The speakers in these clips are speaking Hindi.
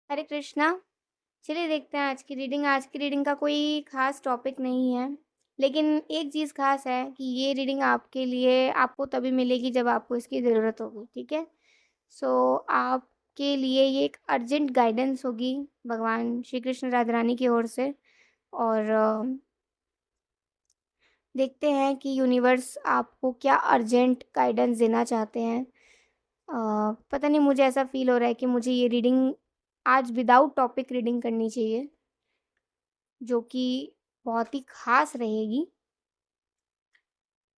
हरे कृष्णा। चलिए देखते हैं आज की रीडिंग। आज की रीडिंग का कोई ख़ास टॉपिक नहीं है, लेकिन एक चीज़ ख़ास है कि ये रीडिंग आपके लिए आपको तभी मिलेगी जब आपको इसकी ज़रूरत होगी, ठीक है? सो आपके लिए ये एक अर्जेंट गाइडेंस होगी भगवान श्री कृष्ण राधा रानी की ओर से। और देखते हैं कि यूनिवर्स आपको क्या अर्जेंट गाइडेंस देना चाहते हैं। पता नहीं, मुझे ऐसा फ़ील हो रहा है कि मुझे ये रीडिंग आज विदाउट टॉपिक रीडिंग करनी चाहिए, जो कि बहुत ही ख़ास रहेगी।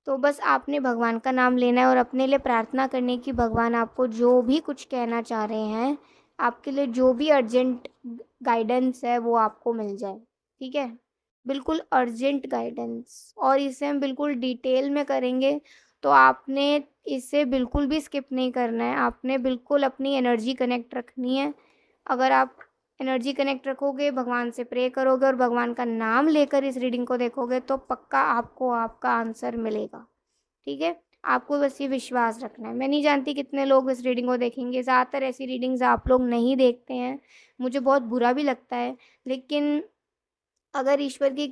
तो बस आपने भगवान का नाम लेना है और अपने लिए प्रार्थना करनी है कि भगवान आपको जो भी कुछ कहना चाह रहे हैं, आपके लिए जो भी अर्जेंट गाइडेंस है वो आपको मिल जाए, ठीक है? बिल्कुल अर्जेंट गाइडेंस, और इसे हम बिल्कुल डिटेल में करेंगे। तो आपने इसे बिल्कुल भी स्किप नहीं करना है, आपने बिल्कुल अपनी एनर्जी कनेक्ट रखनी है। अगर आप एनर्जी कनेक्ट रखोगे, भगवान से प्रे करोगे और भगवान का नाम लेकर इस रीडिंग को देखोगे तो पक्का आपको आपका आंसर मिलेगा, ठीक है? आपको बस ये विश्वास रखना है। मैं नहीं जानती कितने लोग इस रीडिंग को देखेंगे, ज़्यादातर ऐसी रीडिंग्स आप लोग नहीं देखते हैं, मुझे बहुत बुरा भी लगता है। लेकिन अगर ईश्वर की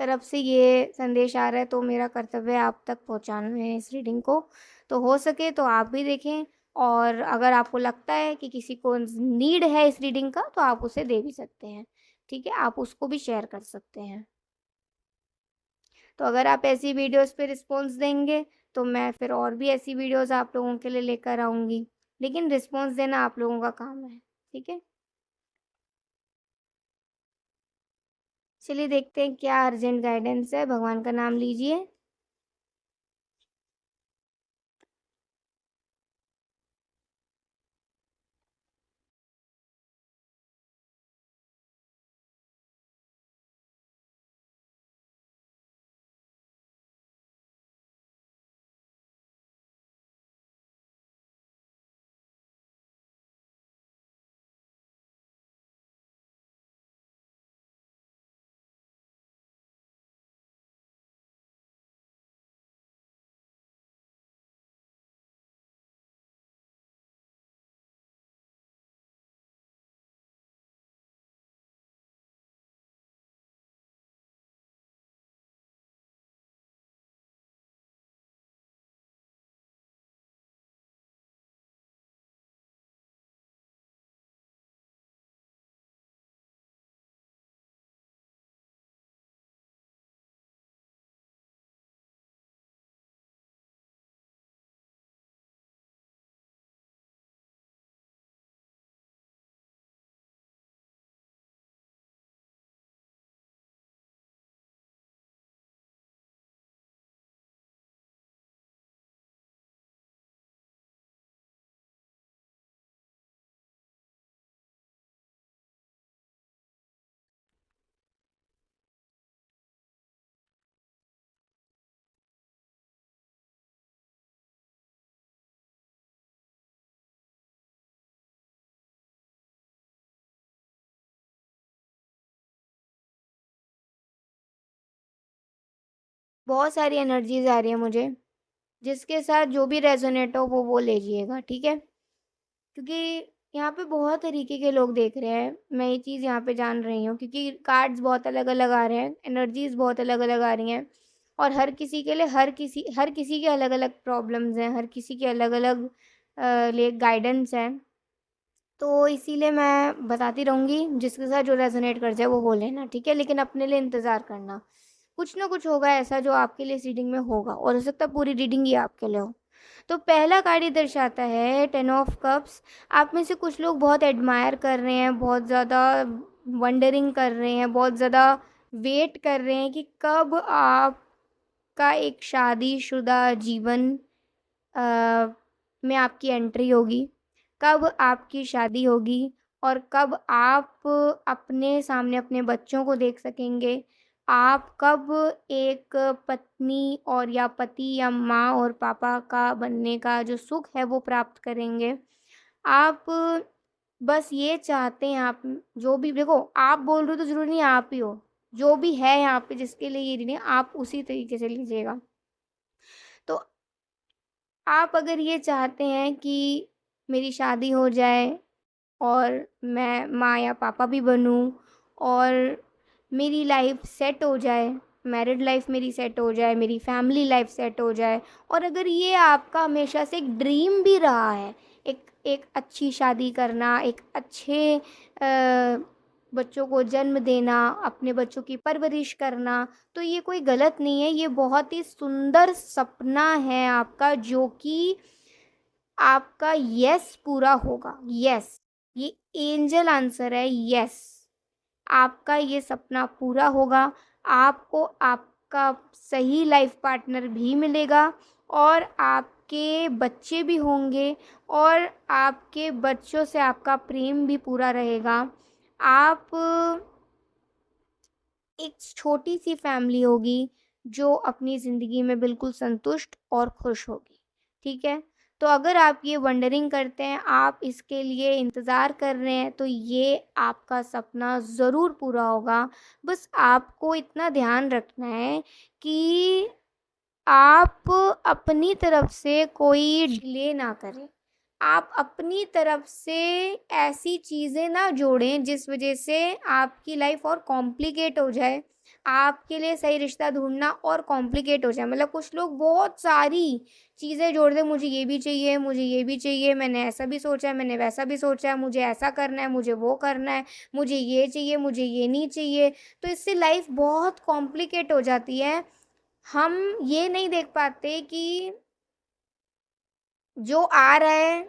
तरफ से ये संदेश आ रहा है तो मेरा कर्तव्य है आप तक पहुँचाना है इस रीडिंग को। तो हो सके तो आप भी देखें, और अगर आपको लगता है कि किसी को नीड है इस रीडिंग का तो आप उसे दे भी सकते हैं, ठीक है? आप उसको भी शेयर कर सकते हैं। तो अगर आप ऐसी वीडियोज़ पे रिस्पॉन्स देंगे तो मैं फिर और भी ऐसी वीडियोज़ आप लोगों के लिए लेकर आऊँगी। लेकिन रिस्पॉन्स देना आप लोगों का काम है, ठीक है? चलिए देखते हैं क्या अर्जेंट गाइडेंस है। भगवान का नाम लीजिए। बहुत सारी एनर्जीज़ आ रही हैं मुझे, जिसके साथ जो भी रेज़ोनेट हो वो लीजिएगा, ठीक है? क्योंकि यहाँ पे बहुत तरीके के लोग देख रहे हैं, मैं ये चीज़ यहाँ पे जान रही हूँ, क्योंकि कार्ड्स बहुत अलग-अलग आ रहे हैं, एनर्जीज़ बहुत अलग-अलग आ रही हैं, और हर किसी के लिए हर किसी के अलग-अलग प्रॉब्लम्स हैं, हर किसी के अलग-अलग लिए गाइडेंस है। तो इसीलिए मैं बताती रहूँगी, जिसके साथ जो रेज़ोनेट कर जाए वो लेना, ठीक है? लेकिन अपने लिए इंतज़ार करना। कुछ ना कुछ होगा ऐसा जो आपके लिए इस रीडिंग में होगा, और हो सकता है पूरी रीडिंग ही आपके लिए हो। तो पहला कार्ड ये दर्शाता है 10 ऑफ कप्स। आप में से कुछ लोग बहुत एडमायर कर रहे हैं, बहुत ज़्यादा वंडरिंग कर रहे हैं, बहुत ज़्यादा वेट कर रहे हैं कि कब आपका एक शादीशुदा जीवन अ, में आपकी एंट्री होगी, कब आपकी शादी होगी, और कब आप अपने सामने अपने बच्चों को देख सकेंगे। आप कब एक पत्नी और या पति या माँ और पापा का बनने का जो सुख है वो प्राप्त करेंगे। आप बस ये चाहते हैं, आप जो भी देखो, आप बोल रहे हो तो ज़रूरी नहीं आप ही हो। जो भी है यहाँ पे जिसके लिए ये रीडिंग, आप उसी तरीके से लीजिएगा। तो आप अगर ये चाहते हैं कि मेरी शादी हो जाए, और मैं माँ या पापा भी बनूँ और मेरी लाइफ सेट हो जाए, मैरिड लाइफ मेरी सेट हो जाए, मेरी फैमिली लाइफ सेट हो जाए। और अगर ये आपका हमेशा से एक ड्रीम भी रहा है, एक एक अच्छी शादी करना, एक अच्छे बच्चों को जन्म देना, अपने बच्चों की परवरिश करना, तो ये कोई गलत नहीं है, ये बहुत ही सुंदर सपना है आपका, जो कि आपका यस पूरा होगा। यस, ये एंजल आंसर है, यस। आपका ये सपना पूरा होगा, आपको आपका सही लाइफ पार्टनर भी मिलेगा और आपके बच्चे भी होंगे और आपके बच्चों से आपका प्रेम भी पूरा रहेगा। आप एक छोटी-सी फैमिली होगी, जो अपनी ज़िंदगी में बिल्कुल संतुष्ट और खुश होगी, ठीक है? तो अगर आप ये वंडरिंग करते हैं, आप इसके लिए इंतज़ार कर रहे हैं, तो ये आपका सपना ज़रूर पूरा होगा। बस आपको इतना ध्यान रखना है कि आप अपनी तरफ से कोई डिले ना करें। आप अपनी तरफ से ऐसी चीज़ें ना जोड़ें जिस वज़ह से आपकी लाइफ़ और कॉम्प्लिकेट हो जाए। आपके लिए सही रिश्ता ढूँढना और कॉम्प्लिकेट हो जाए। मतलब कुछ लोग बहुत सारी चीज़ें जोड़ दें, मुझे ये भी चाहिए, मुझे ये भी चाहिए, मैंने ऐसा भी सोचा है, मैंने वैसा भी सोचा है, मुझे ऐसा करना है, मुझे वो करना है, मुझे ये चाहिए, मुझे ये नहीं चाहिए। तो इससे लाइफ़ बहुत कॉम्प्लिकेट हो जाती है। हम ये नहीं देख पाते कि जो आ रहा है,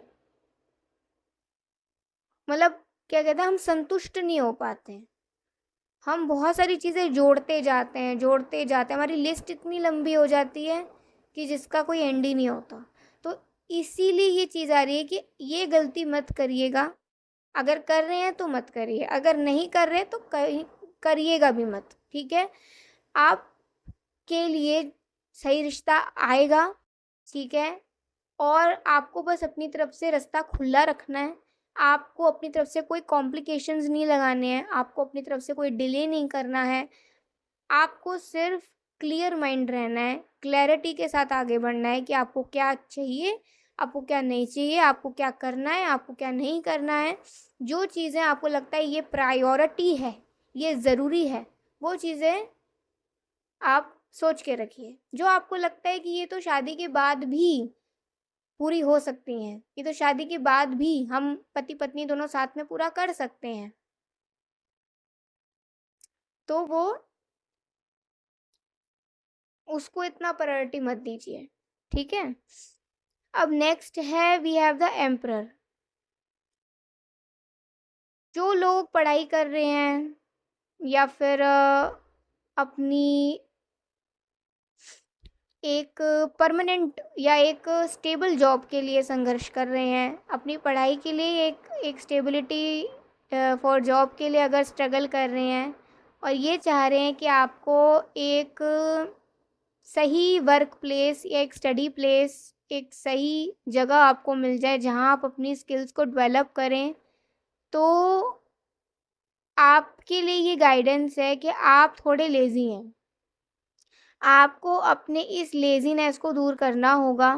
मतलब क्या कहते हैं, हम संतुष्ट नहीं हो पाते हैं। हम बहुत सारी चीज़ें जोड़ते जाते हैं, हमारी लिस्ट इतनी लंबी हो जाती है कि जिसका कोई एंड ही नहीं होता। तो इसीलिए ये चीज़ आ रही है कि ये गलती मत करिएगा। अगर कर रहे हैं तो मत करिए, अगर नहीं कर रहे तो करिएगा भी मत, ठीक है? आपके लिए सही रिश्ता आएगा, ठीक है? और आपको बस अपनी तरफ से रास्ता खुला रखना है। आपको अपनी तरफ से कोई कॉम्प्लिकेशंस नहीं लगाने हैं, आपको अपनी तरफ से कोई डिले नहीं करना है। आपको सिर्फ़ क्लियर माइंड रहना है, क्लैरिटी के साथ आगे बढ़ना है कि आपको क्या चाहिए, आपको क्या नहीं चाहिए, आपको क्या करना है, आपको क्या नहीं करना है। जो चीज़ें आपको लगता है ये प्रायोरिटी है, ये ज़रूरी है, वो चीज़ें आप सोच के रखिए। जो आपको लगता है कि ये तो शादी के बाद भी पूरी हो सकती हैं, ये तो शादी के बाद भी हम पति-पत्नी दोनों साथ में पूरा कर सकते हैं, तो वो उसको इतना प्रायोरिटी मत दीजिए, ठीक है? अब नेक्स्ट है, वी हैव द एम्परर। जो लोग पढ़ाई कर रहे हैं या फिर अपनी एक परमानेंट या एक स्टेबल जॉब के लिए संघर्ष कर रहे हैं, अपनी पढ़ाई के लिए एक स्टेबिलिटी फॉर जॉब के लिए अगर स्ट्रगल कर रहे हैं और ये चाह रहे हैं कि आपको एक सही वर्क प्लेस या एक स्टडी प्लेस, एक सही जगह आपको मिल जाए जहाँ आप अपनी स्किल्स को डेवलप करें, तो आपके लिए ये गाइडेंस है कि आप थोड़े लेज़ी हैं। आपको अपने इस लेज़ीनेस को दूर करना होगा।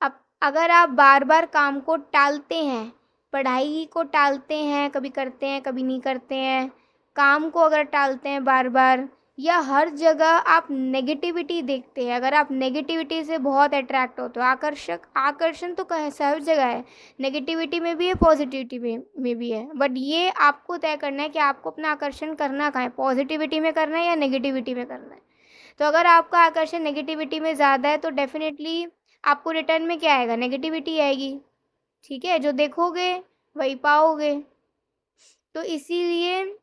अब अगर आप बार-बार काम को टालते हैं, पढ़ाई को टालते हैं, कभी करते हैं, कभी नहीं करते हैं, काम को अगर टालते हैं बार-बार या हर जगह आप नेगेटिविटी देखते हैं, अगर आप नेगेटिविटी से बहुत अट्रैक्ट होते हो, आकर्षण तो कहीं हर जगह है, नेगेटिविटी में भी है, पॉजिटिविटी में भी है, बट ये आपको तय करना है कि आपको अपना आकर्षण करना कहाँ है, पॉजिटिविटी में करना है या नेगेटिविटी में करना है। तो अगर आपका आकर्षण नेगेटिविटी में ज़्यादा है तो डेफ़िनेटली आपको रिटर्न में क्या आएगा, नेगेटिविटी आएगी, ठीक है? जो देखोगे वही पाओगे। तो इसीलिए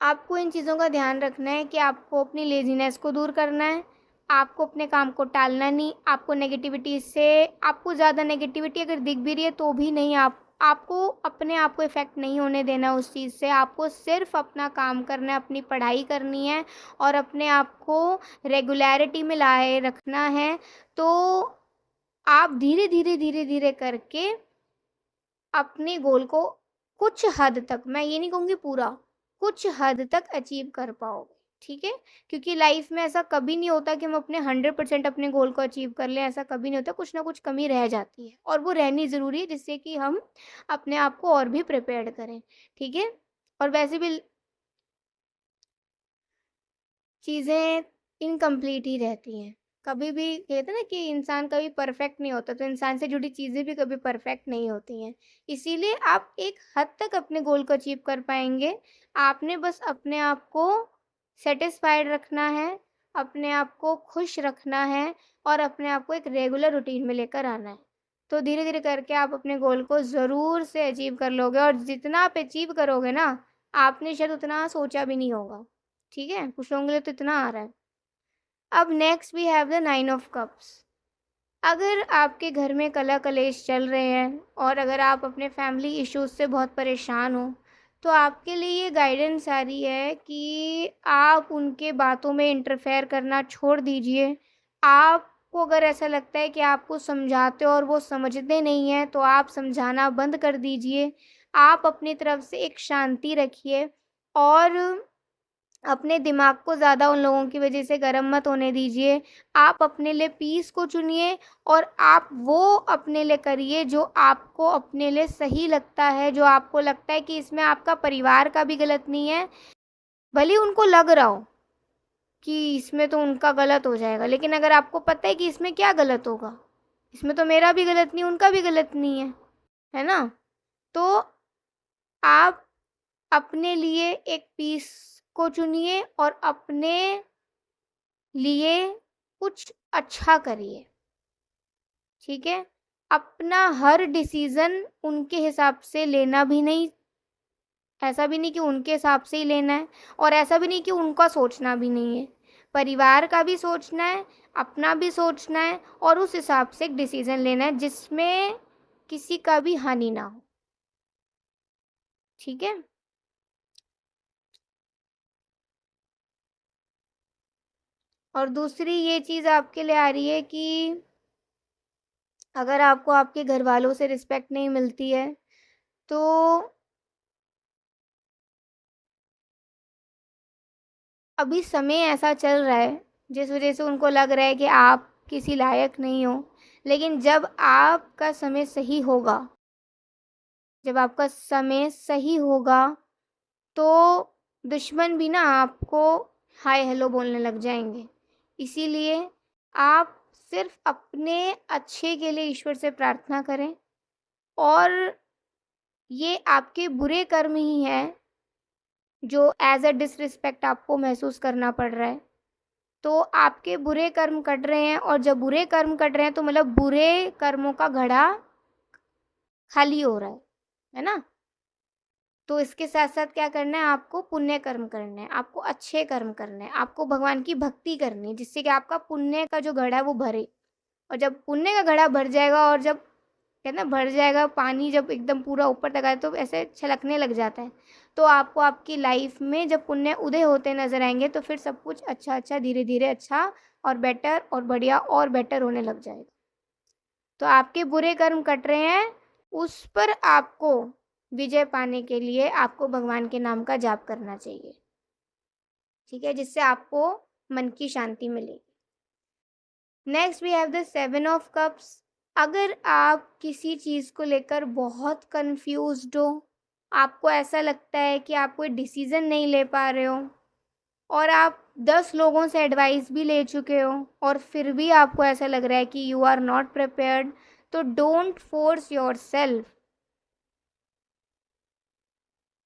आपको इन चीज़ों का ध्यान रखना है कि आपको अपनी लेज़ीनेस को दूर करना है, आपको अपने काम को टालना नहीं, आपको नेगेटिविटी से आपको ज़्यादा नेगेटिविटी अगर दिख भी रही है तो भी नहीं, आपको अपने आप को इफ़ेक्ट नहीं होने देना उस चीज़ से। आपको सिर्फ़ अपना काम करना है, अपनी पढ़ाई करनी है और अपने आप को रेगुलैरिटी में लाए रखना है। तो आप धीरे-धीरे, धीरे-धीरे करके अपने गोल को कुछ हद तक, मैं ये नहीं कहूँगी पूरा, कुछ हद तक अचीव कर पाओगे। ठीक है? क्योंकि लाइफ में ऐसा कभी नहीं होता कि हम अपने 100% अपने गोल को अचीव कर लें, ऐसा कभी नहीं होता, कुछ ना कुछ कमी रह जाती है और वो रहनी ज़रूरी है जिससे कि हम अपने आप को और भी प्रिपेयर्ड करें, ठीक है? और वैसे भी चीज़ें इनकम्प्लीट ही रहती हैं। कभी भी कहते हैं ना कि इंसान कभी परफेक्ट नहीं होता, तो इंसान से जुड़ी चीज़ें भी कभी परफेक्ट नहीं होती हैं। इसीलिए आप एक हद तक अपने गोल को अचीव कर पाएँगे। आपने बस अपने आप को सैटिस्फाइड रखना है, अपने आप को खुश रखना है और अपने आप को एक रेगुलर रूटीन में लेकर आना है। तो धीरे-धीरे करके आप अपने गोल को ज़रूर से अचीव कर लोगे और जितना आप अचीव करोगे ना, आपने शायद उतना सोचा भी नहीं होगा। ठीक है? कुछ लोगों के लिए तो इतना आ रहा है। अब next we have the 9 of cups. अगर आपके घर में कलह-कलेश चल रहे हैं और अगर आप अपने फैमिली इश्यूज़ से बहुत परेशान हो, तो आपके लिए ये गाइडेंस आ रही है कि आप उनके बातों में इंटरफेयर करना छोड़ दीजिए। आपको अगर ऐसा लगता है कि आपको समझाते हो और वो समझते नहीं हैं, तो आप समझाना बंद कर दीजिए। आप अपनी तरफ से एक शांति रखिए और अपने दिमाग को ज़्यादा उन लोगों की वजह से गर्म मत होने दीजिए। आप अपने लिए पीस को चुनिए और आप वो अपने लिए करिए जो आपको अपने लिए सही लगता है, जो आपको लगता है कि इसमें आपका परिवार का भी गलत नहीं है। भले ही उनको लग रहा हो कि इसमें तो उनका गलत हो जाएगा, लेकिन अगर आपको पता है कि इसमें क्या गलत होगा, इसमें तो मेरा भी गलत नहीं, उनका भी गलत नहीं है ना? तो आप अपने लिए एक पीस को चुनिए और अपने लिए कुछ अच्छा करिए, ठीक है? अपना हर डिसीज़न उनके हिसाब से लेना भी नहीं, ऐसा भी नहीं कि उनके हिसाब से ही लेना है और ऐसा भी नहीं कि उनका सोचना भी नहीं है। परिवार का भी सोचना है, अपना भी सोचना है और उस हिसाब से एक डिसीज़न लेना है जिसमें किसी का भी हानि ना हो, ठीक है? और दूसरी ये चीज़ आपके लिए आ रही है कि अगर आपको आपके घरवालों से रिस्पेक्ट नहीं मिलती है, तो अभी समय ऐसा चल रहा है जिस वजह से उनको लग रहा है कि आप किसी लायक नहीं हो। लेकिन जब आपका समय सही होगा, तो दुश्मन भी ना आपको हाय हेलो बोलने लग जाएँगे। इसीलिए आप सिर्फ़ अपने अच्छे के लिए ईश्वर से प्रार्थना करें और ये आपके बुरे कर्म ही हैं जो एज़ अ डिसरिस्पेक्ट आपको महसूस करना पड़ रहा है। तो आपके बुरे कर्म कट रहे हैं और जब बुरे कर्म कट रहे हैं तो मतलब बुरे कर्मों का घड़ा खाली हो रहा है ना? तो इसके साथ-साथ क्या करना है, आपको पुण्य कर्म करने हैं, आपको अच्छे कर्म करने हैं, आपको भगवान की भक्ति करनी है जिससे कि आपका पुण्य का जो घड़ा है वो भरे। और जब पुण्य का घड़ा भर जाएगा और जब कहते हैं ना भर जाएगा, पानी जब एकदम पूरा ऊपर तक आए तो ऐसे छलकने लग जाता है। तो आपको आपकी लाइफ में जब पुण्य उदय होते नज़र आएँगे तो फिर सब कुछ अच्छा-अच्छा, धीरे-धीरे अच्छा और बेटर और बढ़िया और बेटर होने लग जाएगा। तो आपके बुरे कर्म कट रहे हैं, उस पर आपको विजय पाने के लिए आपको भगवान के नाम का जाप करना चाहिए, ठीक है? जिससे आपको मन की शांति मिलेगी। Next we have the 7 of cups. अगर आप किसी चीज़ को लेकर बहुत कन्फ्यूज़्ड हो, आपको ऐसा लगता है कि आप कोई डिसीज़न नहीं ले पा रहे हो और आप 10 लोगों से एडवाइस भी ले चुके हो और फिर भी आपको ऐसा लग रहा है कि यू आर नॉट प्रिपेयर्ड, तो डोंट फोर्स योरसेल्फ,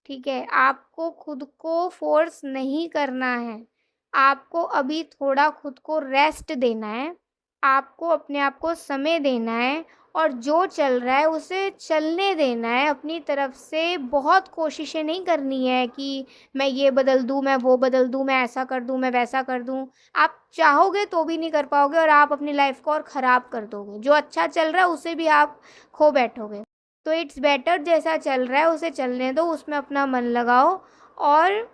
ठीक है? आपको खुद को फ़ोर्स नहीं करना है। आपको अभी थोड़ा खुद को रेस्ट देना है। आपको अपने आप को समय देना है और जो चल रहा है उसे चलने देना है। अपनी तरफ से बहुत कोशिशें नहीं करनी है कि मैं ये बदल दूँ, मैं वो बदल दूँ, मैं ऐसा कर दूँ, मैं वैसा कर दूँ। आप चाहोगे तो भी नहीं कर पाओगे और आप अपनी लाइफ़ को और ख़राब कर दोगे। जो अच्छा चल रहा है उसे भी आप खो बैठोगे। तो इट्स बेटर जैसा चल रहा है उसे चलने दो, उसमें अपना मन लगाओ और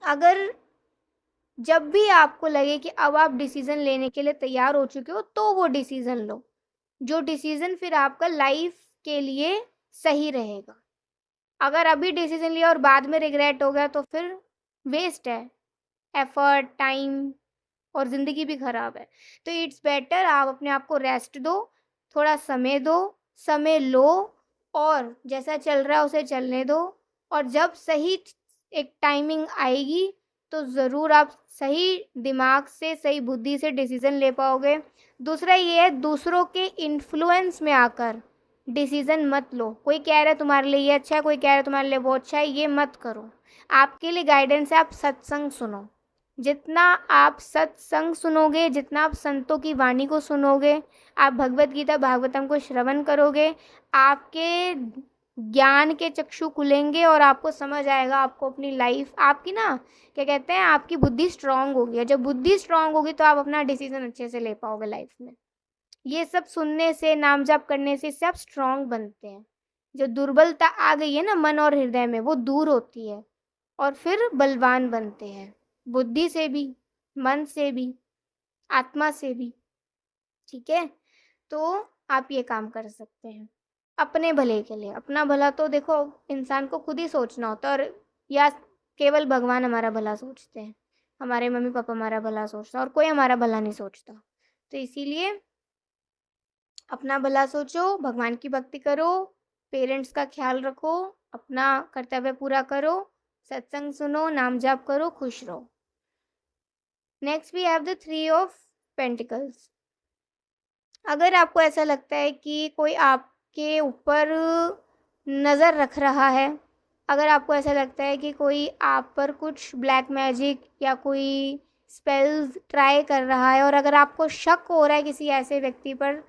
अगर जब भी आपको लगे कि अब आप डिसीज़न लेने के लिए तैयार हो चुके हो, तो वो डिसीज़न लो, जो डिसीज़न फिर आपका लाइफ़ के लिए सही रहेगा। अगर अभी डिसीज़न लिया और बाद में रिग्रेट हो गया तो फिर वेस्ट है। एफर्ट, टाइम और ज़िंदगी भी ख़राब है। तो इट्स बेटर आप अपने आप को रेस्ट दो, थोड़ा समय दो, समय लो और जैसा चल रहा है उसे चलने दो और जब सही एक टाइमिंग आएगी, तो ज़रूर आप सही दिमाग से, सही बुद्धि से डिसीज़न ले पाओगे। दूसरा ये है दूसरों के इन्फ्लुएंस में आकर डिसीज़न मत लो। कोई कह रहा है तुम्हारे लिए ये अच्छा है, कोई कह रहा है तुम्हारे लिए वो अच्छा है, ये मत करो। आपके लिए गाइडेंस है, आप सत्संग सुनो। जितना आप सत्संग सुनोगे, जितना आप संतों की वाणी को सुनोगे, आप भगवत गीता, भागवतम को श्रवण करोगे, आपके ज्ञान के चक्षु खुलेंगे और आपको समझ आएगा आपको अपनी लाइफ आपकी ना क्या कहते हैं आपकी बुद्धि स्ट्रांग होगी और जब बुद्धि स्ट्रांग होगी तो आप अपना डिसीजन अच्छे से ले पाओगे लाइफ में। ये सब सुनने से, नाम जाप करने से इससे आप स्ट्रांग बनते हैं। जो दुर्बलता आ गई है ना मन और हृदय में, वो दूर होती है और फिर बलवान बनते हैं, बुद्धि से भी, मन से भी, आत्मा से भी। ठीक है? तो आप ये काम कर सकते हैं अपने भले के लिए। अपना भला तो देखो इंसान को खुद ही सोचना होता है और या केवल भगवान हमारा भला सोचते हैं, हमारे मम्मी पापा हमारा भला सोचता है और कोई हमारा भला नहीं सोचता। तो इसीलिए अपना भला सोचो, भगवान की भक्ति करो, पेरेंट्स का ख्याल रखो, अपना कर्तव्य पूरा करो, सत्संग सुनो, नाम जाप करो, खुश रहो। Next we have the three of pentacles. अगर आपको ऐसा लगता है कि कोई आपके ऊपर नज़र रख रहा है, अगर आपको ऐसा लगता है कि कोई आप पर कुछ ब्लैक मैजिक या कोई स्पेल्स ट्राई कर रहा है और अगर आपको शक हो रहा है किसी ऐसे व्यक्ति पर,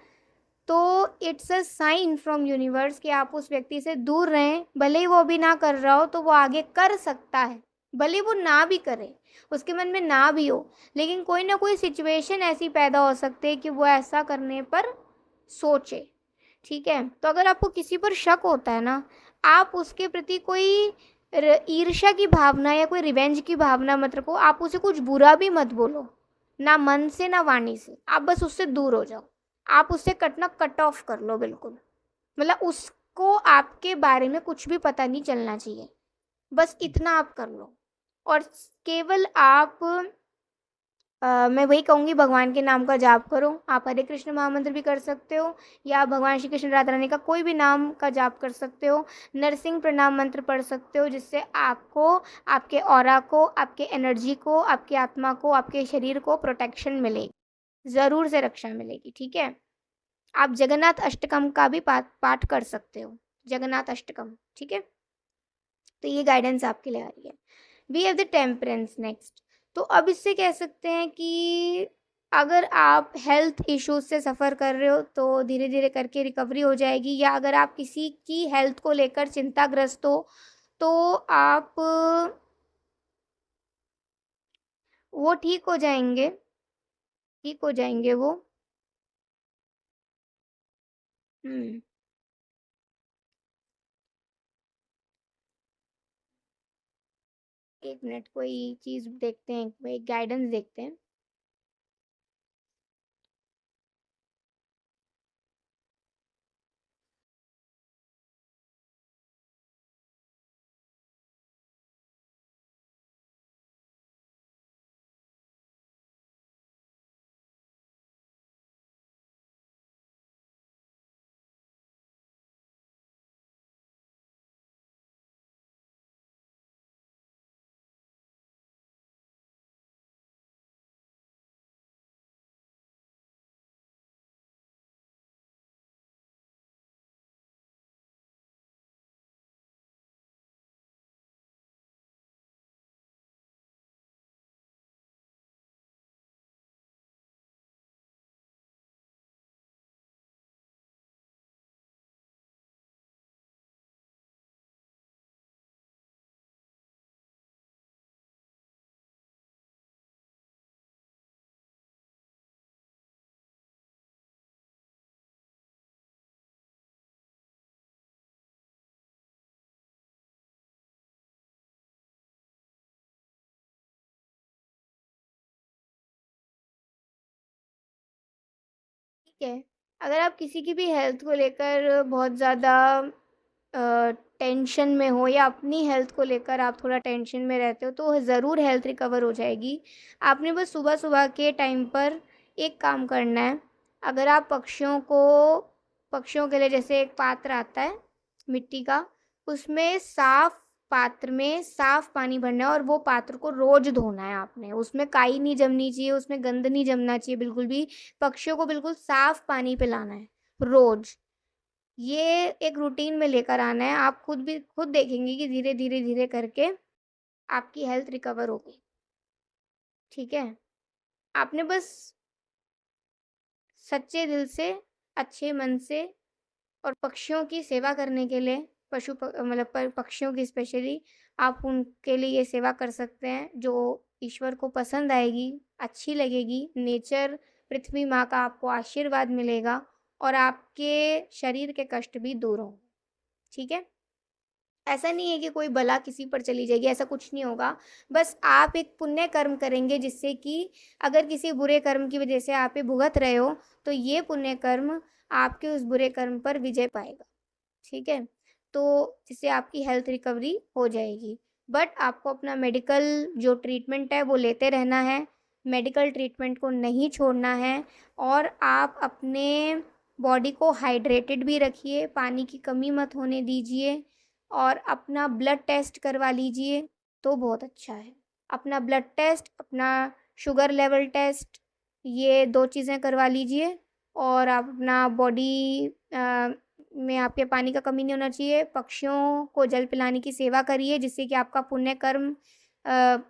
तो it's a sign from universe कि आप उस व्यक्ति से दूर रहें। भले ही वो अभी ना कर रहा हो तो वो आगे कर सकता है, भले ही वो ना भी करे, उसके मन में ना भी हो, लेकिन कोई ना कोई सिचुएशन ऐसी पैदा हो सकती है कि वो ऐसा करने पर सोचे। ठीक है? तो अगर आपको किसी पर शक होता है ना, आप उसके प्रति कोई ईर्ष्या की भावना या कोई रिवेंज की भावना मत रखो, आप उसे कुछ बुरा भी मत बोलो, ना मन से ना वाणी से, आप बस उससे दूर हो जाओ। आप उससे कटना कट ऑफ कर लो बिल्कुल। मतलब उसको आपके बारे में कुछ भी पता नहीं चलना चाहिए, बस इतना आप कर लो। और केवल आप मैं वही कहूँगी भगवान के नाम का जाप करो। आप हरे कृष्ण महामंत्र भी कर सकते हो या भगवान श्री कृष्ण राधा रानी का कोई भी नाम का जाप कर सकते हो। नरसिंह प्रणाम मंत्र पढ़ सकते हो जिससे आपको, आपके ऑरा को, आपके एनर्जी को, आपकी आत्मा को, आपके शरीर को प्रोटेक्शन मिलेगी, ज़रूर से रक्षा मिलेगी। ठीक है? आप जगन्नाथ अष्टकम का भी पाठ कर सकते हो, जगन्नाथ अष्टकम। ठीक है? तो ये गाइडेंस आपके लिए आ रही है। We have the temperance next. तो अब इससे कह सकते हैं कि अगर आप हेल्थ इश्यूज से सफ़र कर रहे हो तो धीरे धीरे करके रिकवरी हो जाएगी, या अगर आप किसी की हेल्थ को लेकर चिंताग्रस्त हो तो आप वो ठीक हो जाएंगे, ठीक हो जाएंगे वो। हम्म, एक मिनट, कोई चीज़ देखते हैं, कोई गाइडेंस देखते हैं। ठीक है? अगर आप किसी की भी हेल्थ को लेकर बहुत ज़्यादा टेंशन में हो या अपनी हेल्थ को लेकर आप थोड़ा टेंशन में रहते हो तो ज़रूर हेल्थ रिकवर हो जाएगी। आपने बस सुबह-सुबह के टाइम पर एक काम करना है, अगर आप पक्षियों के लिए जैसे एक पात्र आता है मिट्टी का, उसमें साफ पात्र में साफ पानी भरना है और वो पात्र को रोज़ धोना है आपने। उसमें काई नहीं जमनी चाहिए, उसमें गंद नहीं जमना चाहिए बिल्कुल भी। पक्षियों को बिल्कुल साफ पानी पिलाना है, रोज़। ये एक रूटीन में लेकर आना है। आप खुद देखेंगी कि धीरे करके आपकी हेल्थ रिकवर होगी। ठीक है? आपने बस सच्चे दिल से, अच्छे मन से और पक्षियों की सेवा करने के लिए मतलब पक्षियों की स्पेशली आप उनके लिए ये सेवा कर सकते हैं जो ईश्वर को पसंद आएगी, अच्छी लगेगी। नेचर, पृथ्वी माँ का आपको आशीर्वाद मिलेगा और आपके शरीर के कष्ट भी दूर होंगे। ठीक है? ऐसा नहीं है कि कोई बला किसी पर चली जाएगी, ऐसा कुछ नहीं होगा। बस आप एक पुण्य कर्म करेंगे जिससे कि अगर किसी बुरे कर्म की वजह से आप ये भुगत रहे हो, तो ये पुण्य कर्म आपके उस बुरे कर्म पर विजय पाएगा। ठीक है? तो जिससे आपकी हेल्थ रिकवरी हो जाएगी। बट आपको अपना मेडिकल जो ट्रीटमेंट है वो लेते रहना है। मेडिकल ट्रीटमेंट को नहीं छोड़ना है और आप अपने बॉडी को हाइड्रेटेड भी रखिए, पानी की कमी मत होने दीजिए और अपना ब्लड टेस्ट करवा लीजिए तो बहुत अच्छा है। अपना ब्लड टेस्ट, अपना शुगर लेवल टेस्ट, ये 2 चीज़ें करवा लीजिए और आप अपना बॉडी में आपके पानी का कमी नहीं होना चाहिए। पक्षियों को जल पिलाने की सेवा करिए जिससे कि आपका पुण्य कर्म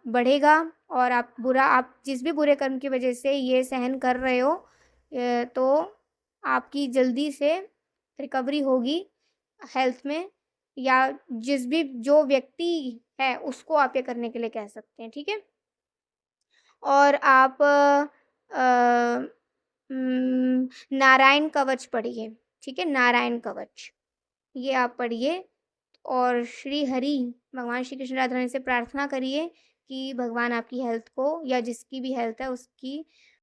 बढ़ेगा और आप जिस भी बुरे कर्म की वजह से ये सहन कर रहे हो तो आपकी जल्दी से रिकवरी होगी हेल्थ में या जो व्यक्ति है उसको आप ये करने के लिए कह सकते हैं। ठीक है? और आप नारायण कवच पढ़िए। ठीक है? नारायण कवच ये आप पढ़िए और श्री हरि भगवान श्री कृष्ण राधा रानी से प्रार्थना करिए कि भगवान आपकी हेल्थ को या जिसकी भी हेल्थ है उसकी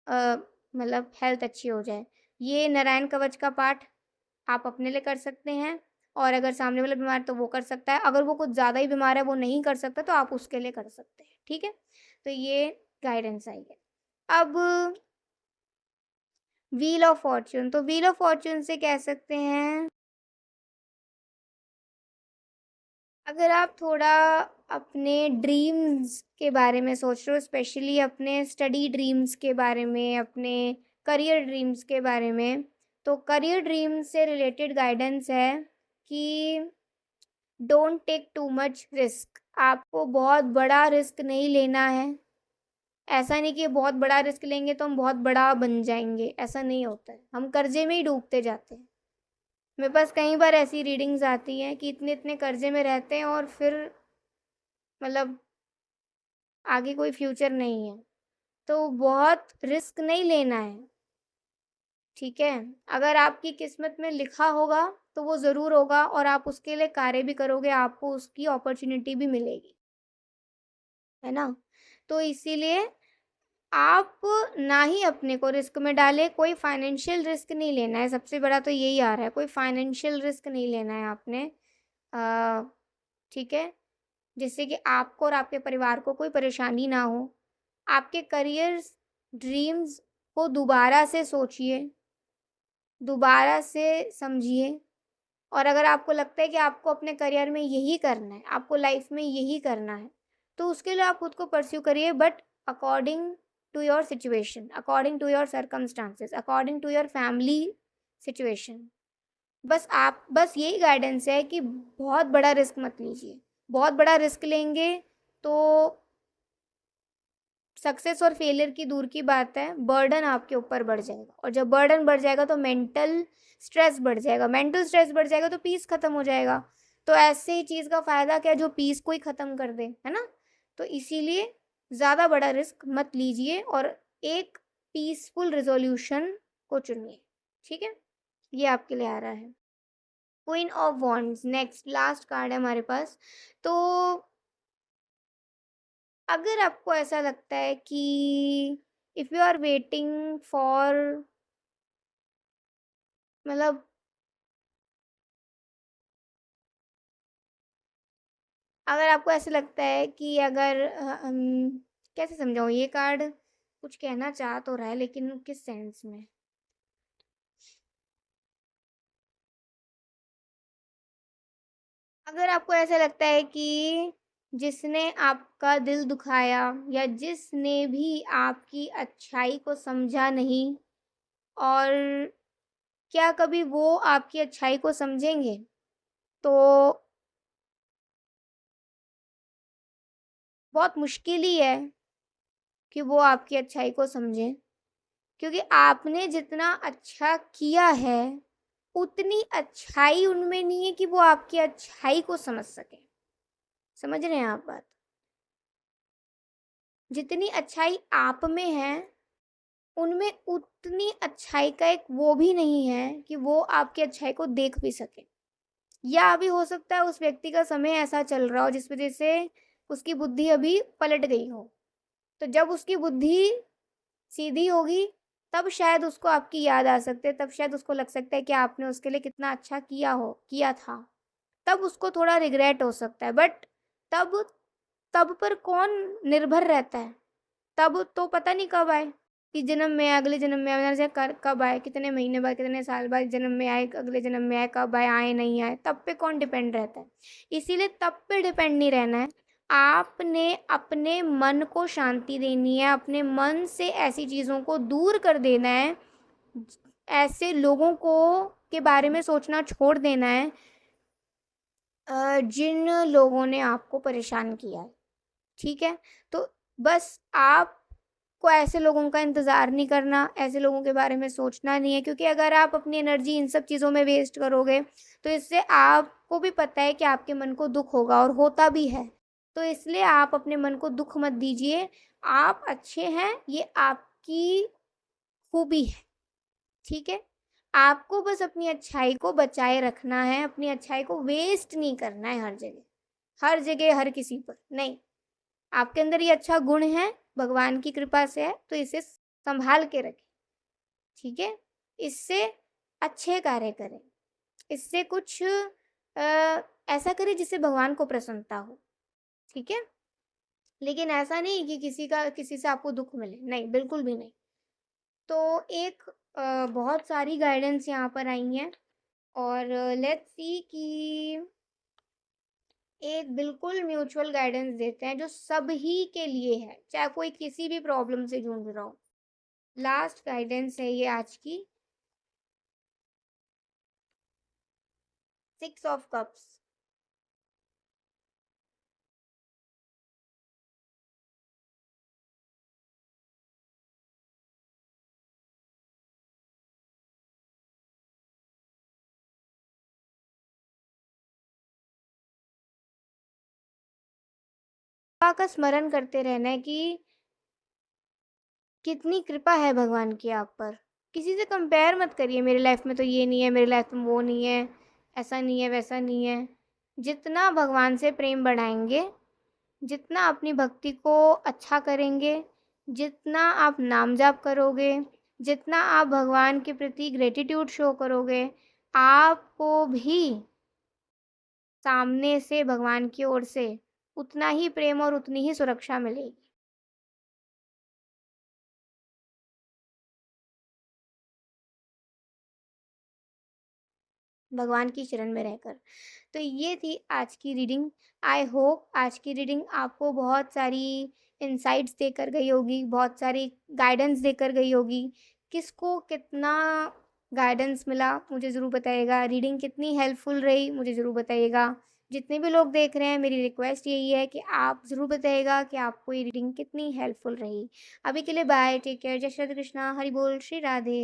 मतलब हेल्थ अच्छी हो जाए। ये नारायण कवच का पाठ आप अपने लिए कर सकते हैं और अगर सामने वाला बीमार है तो वो कर सकता है। अगर वो कुछ ज़्यादा ही बीमार है, वो नहीं कर सकता तो आप उसके लिए कर सकते हैं। ठीक है? तो ये गाइडेंस आई है। अब व्हील ऑफ फॉर्च्यून, तो व्हील ऑफ फॉर्च्यून से कह सकते हैं अगर आप थोड़ा अपने ड्रीम्स के बारे में सोच रहे हो, स्पेशली अपने स्टडी ड्रीम्स के बारे में, अपने करियर ड्रीम्स के बारे में, तो करियर ड्रीम्स से रिलेटेड गाइडेंस है कि don't take too much risk. आपको बहुत बड़ा रिस्क नहीं लेना है। ऐसा नहीं कि बहुत बड़ा रिस्क लेंगे तो हम बहुत बड़ा बन जाएंगे, ऐसा नहीं होता है। हम कर्जे में ही डूबते जाते हैं। मेरे पास कई बार ऐसी रीडिंग्स आती हैं कि इतने कर्जे में रहते हैं और फिर मतलब आगे कोई फ्यूचर नहीं है। तो बहुत रिस्क नहीं लेना है। ठीक है? अगर आपकी किस्मत में लिखा होगा तो वो ज़रूर होगा और आप उसके लिए कार्य भी करोगे, आपको उसकी अपॉर्चुनिटी भी मिलेगी। है ना? तो इसीलिए आप ना ही अपने को रिस्क में डालें, कोई फाइनेंशियल रिस्क नहीं लेना है, सबसे बड़ा तो यही आ रहा है, कोई फाइनेंशियल रिस्क नहीं लेना है आपने। अ, ठीक है? जिससे कि आपको और आपके परिवार को कोई परेशानी ना हो। आपके करियर्स, ड्रीम्स को दोबारा से सोचिए, दोबारा से समझिए और अगर आपको लगता है कि आपको अपने करियर में यही करना है, आपको लाइफ में यही करना है, तो उसके लिए आप खुद को परस्यू करिए but according to your situation, according to your circumstances, according to your family situation. बस यही गाइडेंस है कि बहुत बड़ा रिस्क मत लीजिए। बहुत बड़ा रिस्क लेंगे तो सक्सेस और फेलियर की दूर की बात है, बर्डन आपके ऊपर बढ़ जाएगा और जब बर्डन बढ़ जाएगा तो मेंटल स्ट्रेस बढ़ जाएगा, मेंटल स्ट्रेस बढ़ जाएगा तो पीस खत्म हो जाएगा। तो ऐसे ही चीज़ का फ़ायदा क्या जो पीस को ही ख़त्म कर दे, है ना? तो इसीलिए ज़्यादा बड़ा रिस्क मत लीजिए और एक पीसफुल रिज़ॉल्यूशन को चुनिए। ठीक है? ये आपके लिए आ रहा है। Queen of wands next last card है हमारे पास। तो अगर आपको ऐसा लगता है कि if you are waiting for मतलब अगर आपको ऐसा लगता है कि अगर कैसे समझाऊँ, ये कार्ड कुछ कहना चाह तो रहा है लेकिन किस सेंस में? अगर आपको ऐसा लगता है कि जिसने आपका दिल दुखाया या जिसने भी आपकी अच्छाई को समझा नहीं, और क्या कभी वो आपकी अच्छाई को समझेंगे? तो बहुत मुश्किल ही है कि वो आपकी अच्छाई को समझें, क्योंकि आपने जितना अच्छा किया है, उतनी अच्छाई उनमें नहीं है कि वो आपकी अच्छाई को समझ सकें। समझ रहे हैं आप बात? जितनी अच्छाई आप में है, उनमें उतनी अच्छाई का एक वो भी नहीं है कि वो आपकी अच्छाई को देख भी सके। या अभी हो सकता है उस व्यक्ति का समय ऐसा चल रहा हो जिस वजह से उसकी बुद्धि अभी पलट गई हो। तो जब उसकी बुद्धि सीधी होगी, तब शायद उसको आपकी याद आ सकती है, तब शायद उसको लग सकता है कि आपने उसके लिए कितना अच्छा किया था। तब उसको थोड़ा रिग्रेट हो सकता है, बट तब तब पर कौन निर्भर रहता है? तब तो पता नहीं कब आए, कि जन्म में आए, अगले जन्म में आए, कब आए, कितने महीने बाद, कितने साल बाद जन्म में आए, अगले जन्म में आए, कब आए, आए नहीं आए, तब पे कौन डिपेंड रहता है? इसीलिए तब पे डिपेंड नहीं रहना है। आपने अपने मन को शांति देनी है, अपने मन से ऐसी चीज़ों को दूर कर देना है, ऐसे लोगों को के बारे में सोचना छोड़ देना है जिन लोगों ने आपको परेशान किया है। ठीक है? तो बस आपको ऐसे लोगों का इंतज़ार नहीं करना, ऐसे लोगों के बारे में सोचना नहीं है, क्योंकि अगर आप अपनी एनर्जी इन सब चीज़ों में वेस्ट करोगे, तो इससे आपको भी पता है कि आपके मन को दुःख होगा, और होता भी है। तो इसलिए आप अपने मन को दुःख मत दीजिए। आप अच्छे हैं, ये आपकी खूबी है। ठीक है? आपको बस अपनी अच्छाई को बचाए रखना है, अपनी अच्छाई को वेस्ट नहीं करना है हर जगह। हर जगह, हर किसी पर, नहीं। आपके अंदर ये अच्छा गुण है, भगवान की कृपा से है, तो इसे संभाल के रखें। ठीक है? इससे अच्छे कार्य करें। इससे कुछ ऐसा करें जिससे भगवान को प्रसन्नता हो। ठीक है? लेकिन ऐसा नहीं कि किसी से आपको दुःख मिले, नहीं, बिल्कुल भी नहीं। तो एक बहुत सारी गाइडेंस यहाँ पर आई हैं, और लेट्स सी कि एक बिल्कुल म्यूचुअल गाइडेंस देते हैं जो सभी के लिए है, चाहे कोई किसी भी प्रॉब्लम से जूझ रहा हो। लास्ट गाइडेंस है ये आज की, 6 ऑफ कप्स। का स्मरण करते रहना है कि कितनी कृपा है भगवान की आप पर। किसी से कंपेयर मत करिए, मेरी लाइफ में तो ये नहीं है, मेरी लाइफ में वो नहीं है, ऐसा नहीं है, वैसा नहीं है। जितना भगवान से प्रेम बढ़ाएंगे, जितना अपनी भक्ति को अच्छा करेंगे, जितना आप नाम जाप करोगे, जितना आप भगवान के प्रति ग्रेटिट्यूड शो करोगे, आपको भी सामने से भगवान की ओर से उतना ही प्रेम और उतनी ही सुरक्षा मिलेगी, भगवान की शरण में रहकर। तो ये थी आज की रीडिंग। आई होप आज की रीडिंग आपको बहुत सारी इनसाइट्स देकर गई होगी, बहुत सारी गाइडेंस देकर गई होगी। किसको कितना गाइडेंस मिला मुझे ज़रूर बताइएगा, रीडिंग कितनी हेल्पफुल रही मुझे ज़रूर बताइएगा। जितने भी लोग देख रहे हैं, मेरी रिक्वेस्ट यही है कि आप ज़रूर बताइएगा कि आपको ये रीडिंग कितनी हेल्पफुल रही। अभी के लिए बाय, टेक केयर, जय श्री कृष्णा, हरि बोल, श्री राधे।